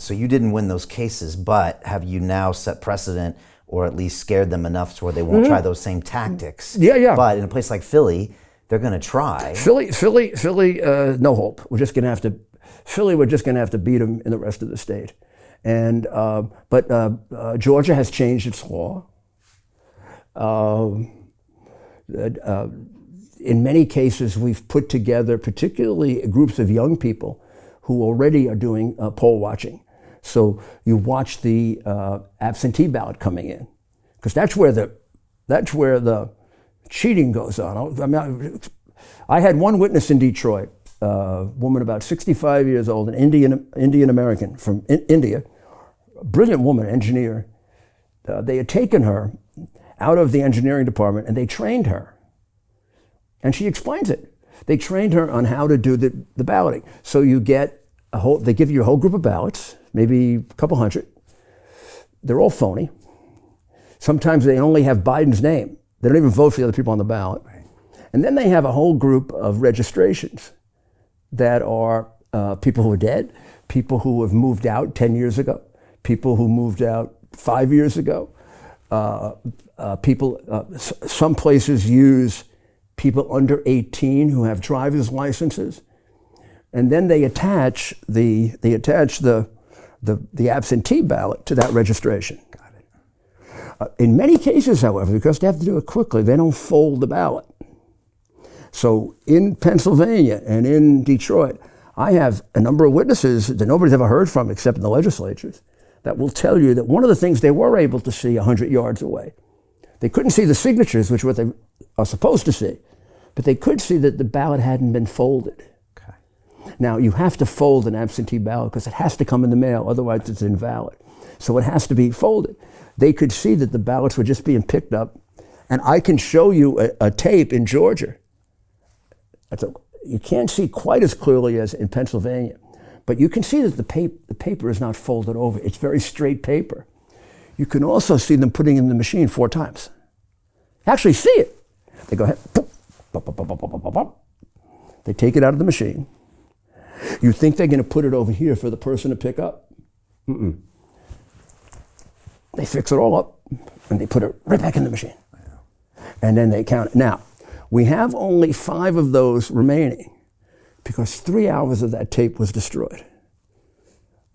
So you didn't win those cases, but have you now set precedent or at least scared them enough to where they won't try those same tactics? Yeah. But in a place like Philly, they're going to try. Philly, no hope. We're just going to have to beat them in the rest of the state. And but Georgia has changed its law. In many cases, we've put together, particularly groups of young people who already are doing poll watching. So you watch the absentee ballot coming in, because that's where the cheating goes on. I had one witness in Detroit, a woman about 65 years old, an Indian American from India, a brilliant woman, engineer. They had taken her out of the engineering department and they trained her. And she explains it. They trained her on how to do the balloting. So you get they give you a whole group of ballots, maybe a couple hundred. They're all phony. Sometimes they only have Biden's name. They don't even vote for the other people on the ballot. Right. And then they have a whole group of registrations that are people who are dead, people who have moved out 10 years ago, people who moved out 5 years ago. Some places use people under 18 who have driver's licenses, and then they attach the absentee ballot to that registration. Got it. In many cases, however, because they have to do it quickly, they don't fold the ballot. So in Pennsylvania and in Detroit, I have a number of witnesses that nobody's ever heard from except in the legislatures that will tell you that one of the things they were able to see 100 yards away, they couldn't see the signatures, which are what they are supposed to see, but they could see that the ballot hadn't been folded. Okay. Now, you have to fold an absentee ballot because it has to come in the mail, otherwise it's invalid. So it has to be folded. They could see that the ballots were just being picked up, and I can show you a tape in Georgia. You can't see quite as clearly as in Pennsylvania, but you can see that the paper is not folded over. It's very straight paper. You can also see them putting it in the machine 4 times. Actually see it. They go ahead, boop, bop, bop, bop, bop, bop, bop, bop. They take it out of the machine. You think they're going to put it over here for the person to pick up? Mm-mm. They fix it all up, and they put it right back in the machine. And then they count it. Now, we have only 5 of those remaining because 3 hours of that tape was destroyed.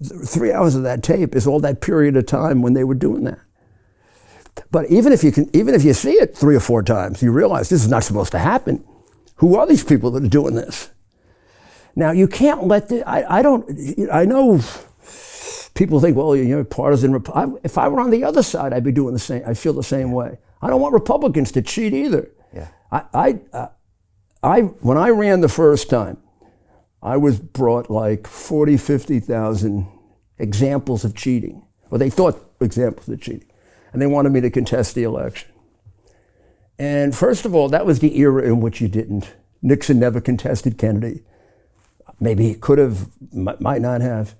3 hours of that tape is all that period of time when they were doing that. But even if you see it 3 or 4 times, you realize this is not supposed to happen. Who are these people that are doing this? Now, you can't let I know people think, well, you're partisan. If I were on the other side, I'd be doing the same. I feel the same way. I don't want Republicans to cheat either. Yeah. When I ran the first time, I was brought like 40, 50,000 examples of cheating. Well, they thought examples of cheating. And they wanted me to contest the election. And first of all, that was the era in which you didn't. Nixon never contested Kennedy. Maybe he could have, might not have.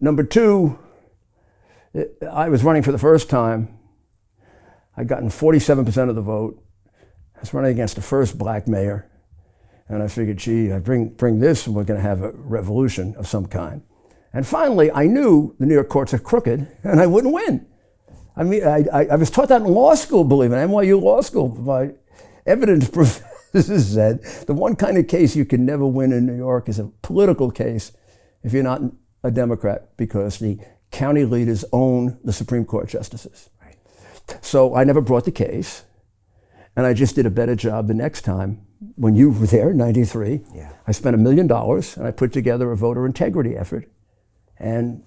Number 2, I was running for the first time. I'd gotten 47% of the vote. I was running against the first black mayor. And I figured, gee, I bring this and we're going to have a revolution of some kind. And finally, I knew the New York courts are crooked and I wouldn't win. I mean, I was taught that in law school, believe it, NYU Law School. My evidence professors said the one kind of case you can never win in New York is a political case if you're not a Democrat, because the county leaders own the Supreme Court justices. Right. So I never brought the case, and I just did a better job the next time. When you were there in '93, yeah. I spent $1 million and I put together a voter integrity effort, and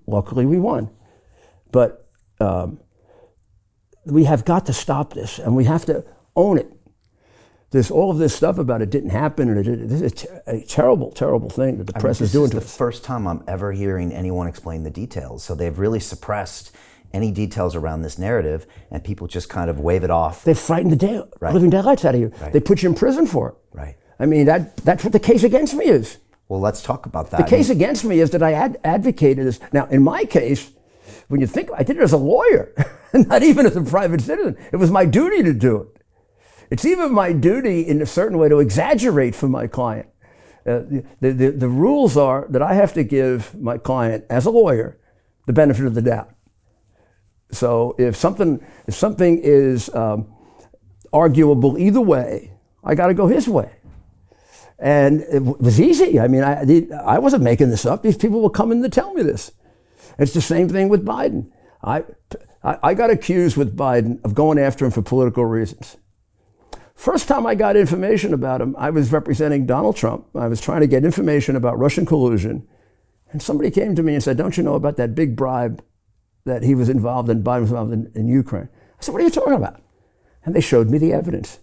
luckily we won. But we have got to stop this, and we have to own it. There's all of this stuff about it didn't happen, and this is a terrible, terrible thing that the press is doing to us. This is the first time I'm ever hearing anyone explain the details. So they've really suppressed any details around this narrative, and people just kind of wave it off. They frighten the living daylights out of you. Right. They put you in prison for it. Right. I mean, that's what the case against me is. Well, let's talk about that. The case against me is that I advocated this. Now, in my case, when you think, I did it as a lawyer, not even as a private citizen. It was my duty to do it. It's even my duty in a certain way to exaggerate for my client. The rules are that I have to give my client, as a lawyer, the benefit of the doubt. So if something is arguable either way, I got to go his way. And it was easy. I mean, I wasn't making this up. These people were coming to tell me this. It's the same thing with Biden. I got accused with Biden of going after him for political reasons. First time I got information about him, I was representing Donald Trump. I was trying to get information about Russian collusion. And somebody came to me and said, don't you know about that big bribe that he was involved in, Biden was involved in Ukraine? I said, what are you talking about? And they showed me the evidence.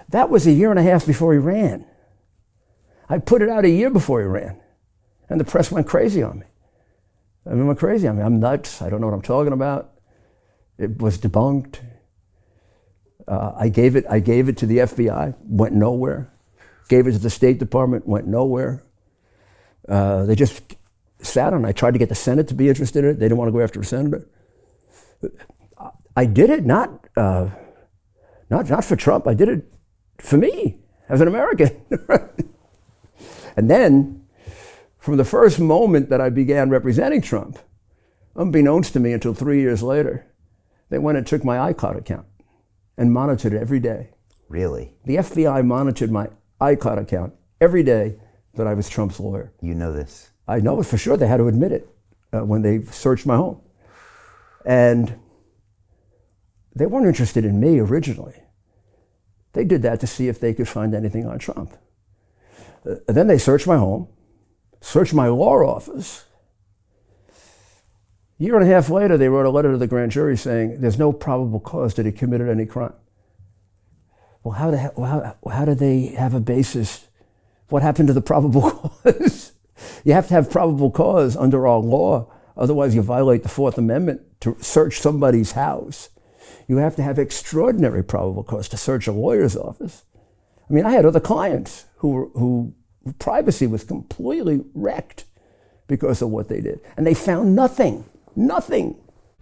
That was 1.5 years before he ran. I put it out 1 year before he ran. And the press went crazy on me. Went crazy on me. I'm nuts. I don't know what I'm talking about. It was debunked. I gave it to the FBI, went nowhere. Gave it to the State Department, went nowhere. They just sat on it. I tried to get the Senate to be interested in it. They didn't want to go after a senator. I did it not for Trump. I did it for me as an American. And then, from the first moment that I began representing Trump, unbeknownst to me until 3 years later, they went and took my iCloud account and monitored it every day. Really? The FBI monitored my iCloud account every day that I was Trump's lawyer. You know this? I know it for sure. They had to admit it when they searched my home. And they weren't interested in me originally. They did that to see if they could find anything on Trump. Then they searched my home, searched my law office. 1.5 years later, they wrote a letter to the grand jury saying there's no probable cause that he committed any crime. Well, how did they have a basis? What happened to the probable cause? You have to have probable cause under our law. Otherwise, you violate the Fourth Amendment to search somebody's house. You have to have extraordinary probable cause to search a lawyer's office. I mean, I had other clients who privacy was completely wrecked because of what they did. And they found nothing.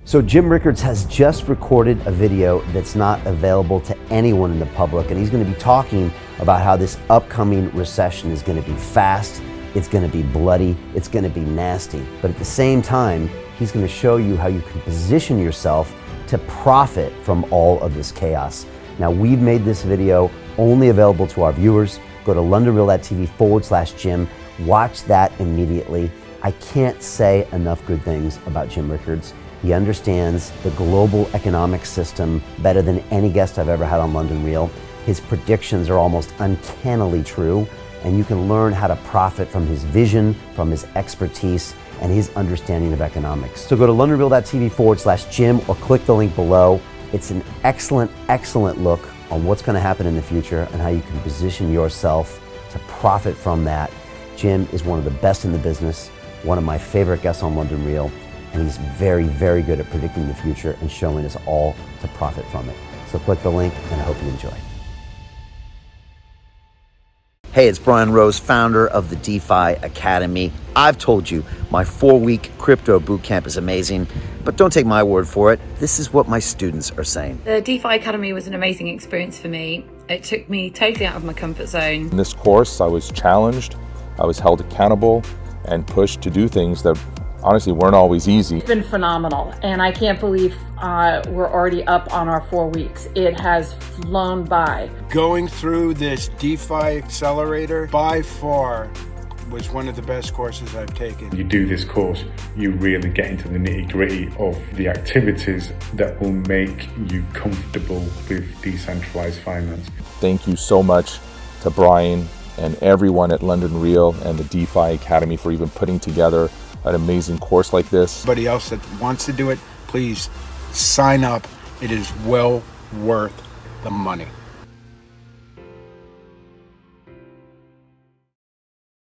So Jim Rickards has just recorded a video that's not available to anyone in the public, and he's going to be talking about how this upcoming recession is going to be fast, it's going to be bloody, it's going to be nasty. But at the same time, he's going to show you how you can position yourself to profit from all of this chaos. Now, we've made this video only available to our viewers. Go to londonreal.tv/Jim. Watch that immediately. I can't say enough good things about Jim Rickards. He understands the global economic system better than any guest I've ever had on London Real. His predictions are almost uncannily true, and you can learn how to profit from his vision, from his expertise, and his understanding of economics. So go to londonreal.tv/Jim or click the link below. It's an excellent look on what's going to happen in the future and how you can position yourself to profit from that. Jim is one of the best in the business, one of my favorite guests on London Real, and he's very good at predicting the future and showing us all to profit from it. So click the link, and I hope you enjoy. Hey, it's Brian Rose, founder of the DeFi Academy. I've told you my 4-week crypto bootcamp is amazing, but don't take my word for it. This is what my students are saying. The DeFi Academy was an amazing experience for me. It took me totally out of my comfort zone. In this course, I was challenged, I was held accountable, and pushed to do things that honestly weren't always easy. It's been phenomenal, and I can't believe we're already up on our 4 weeks. It has flown by. Going through this DeFi accelerator by far was one of the best courses I've taken. You do this course, you really get into the nitty-gritty of the activities that will make you comfortable with decentralized finance. Thank you so much to Brian and everyone at London Real and the DeFi Academy for even putting together an amazing course like this. Anybody else that wants to do it, please sign up. It is well worth the money.